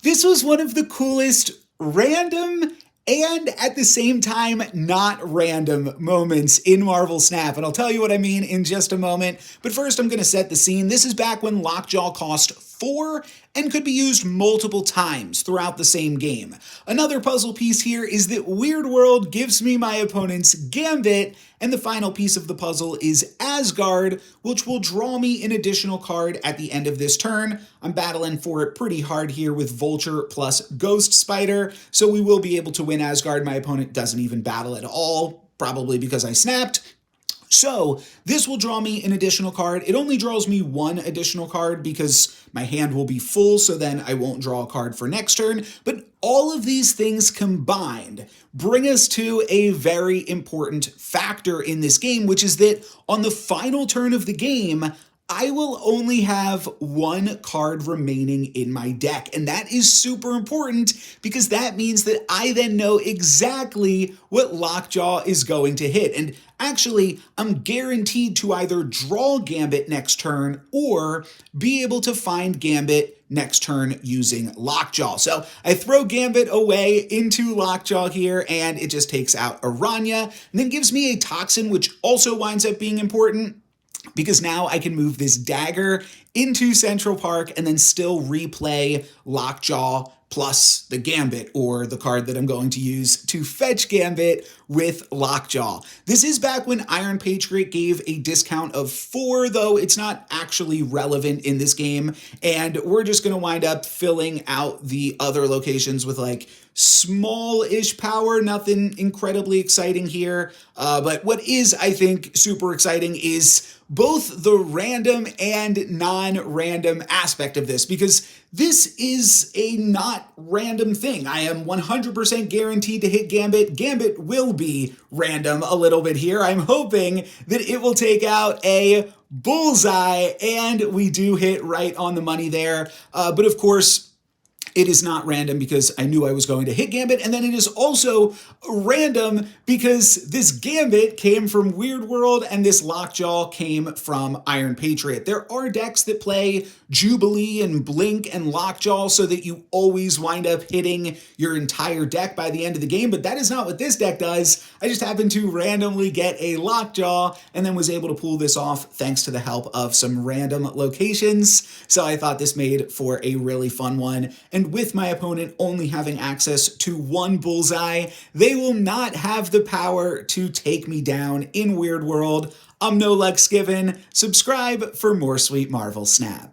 This was one of the coolest random and at the same time not random moments in Marvel Snap, and I'll tell you what I mean in just a moment. But first, I'm going to set the scene. This is back when Lockjaw cost 4 and could be used multiple times throughout the same game. Another puzzle piece here is that Weird World gives me my opponent's Gambit, and the final piece of the puzzle is Asgard, which will draw me an additional card at the end of this turn. I'm battling for it pretty hard here with Vulture plus Ghost Spider, so we will be able to win Asgard. My opponent doesn't even battle at all, probably because I snapped. So this will draw me an additional card. It only draws me one additional card because my hand will be full, so then I won't draw a card for next turn. But all of these things combined bring us to a very important factor in this game, which is that on the final turn of the game, I will only have one card remaining in my deck. And that is super important because that means that I then know exactly what Lockjaw is going to hit. And actually, I'm guaranteed to either draw Gambit next turn or be able to find Gambit next turn using Lockjaw. So I throw Gambit away into Lockjaw here, and it just takes out Aranya, and then gives me a Toxin, which also winds up being important, because now I can move this dagger into Central Park and then still replay Lockjaw plus the Gambit, or the card that I'm going to use to fetch Gambit with Lockjaw. This is back when Iron Patriot gave a discount of 4, though it's not actually relevant in this game, and we're just going to wind up filling out the other locations with like small-ish power, nothing incredibly exciting here, but what is, I think, super exciting is both the random and non-random aspect of this, because this is a not random thing. I am 100% guaranteed to hit Gambit. Gambit will be random a little bit here. I'm hoping that it will take out a bullseye, and we do hit right on the money there. But of course, it is not random because I knew I was going to hit Gambit, and then it is also random because this Gambit came from Weird World and this Lockjaw came from Iron Patriot. There are decks that play Jubilee and Blink and Lockjaw so that you always wind up hitting your entire deck by the end of the game, but that is not what this deck does. I just happened to randomly get a Lockjaw and then was able to pull this off thanks to the help of some random locations. So I thought this made for a really fun one. And with my opponent only having access to one bullseye, they will not have the power to take me down in Weird World. I'm NoLucksGiven. Subscribe for more sweet Marvel Snap.